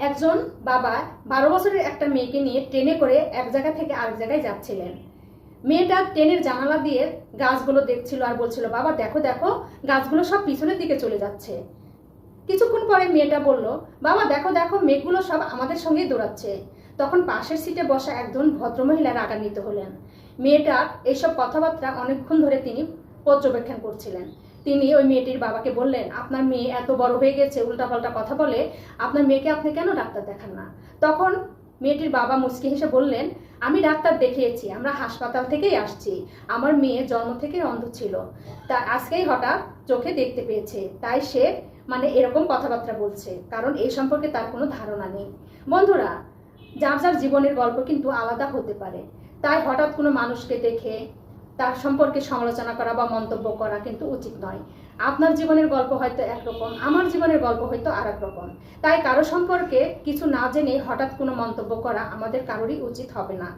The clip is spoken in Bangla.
একজন বাবা 12 বছরের একটা মেয়েকে নিয়ে ট্রেনে করে এক জায়গা থেকে আরেক জায়গায় যাচ্ছিলেন। মেয়েটা ট্রেনের জানালা দিয়ে গাছগুলো দেখছিল আর বলছিল, বাবা দেখো দেখো, গাছগুলো সব পিছনের দিকে চলে যাচ্ছে। কিছুক্ষণ পরে মেয়েটা বলল, বাবা দেখো দেখো, মেঘগুলো সব আমাদের সঙ্গেই দৌড়াচ্ছে। তখন পাশের সিটে বসা একজন ভদ্রমহিলা রাগান্বিত হলেন। মেয়েটার এইসব কথাবার্তা অনেকক্ষণ ধরে তিনি পর্যবেক্ষণ করছিলেন। তিনি ওই মেয়েটির বাবাকে বললেন, আপনার মেয়ে এত বড় হয়ে গেছে, উল্টাপাল্টা কথা বলে, আপনার মেয়েকে আপনি কেন ডাক্তার দেখান না? তখন মেয়েটির বাবা মুচকি হেসে বললেন, আমি ডাক্তার দেখিয়েছি, আমরা হাসপাতাল থেকেই আসছি। আমার মেয়ে জন্ম থেকেই অন্ধ ছিল, তা আজকেই হঠাৎ চোখে দেখতে পেয়েছে, তাই সে এরকম কথাবার্তা বলছে, কারণ এই সম্পর্কে তার কোনো ধারণা নেই। বন্ধুরা, যার যার জীবনের গল্প কিন্তু আলাদা হতে পারে, তাই হঠাৎ কোনো মানুষকে দেখে তার সম্পর্কে সমালোচনা করা বা মন্তব্য করা কিন্তু উচিত নয়। আপনার জীবনের গল্প হয়তো একরকম, আমার জীবনের গল্প হয়তো আর এক রকম, তাই কারো সম্পর্কে কিছু না জেনে হঠাৎ কোনো মন্তব্য করা আমাদের কারোরই উচিত হবে না।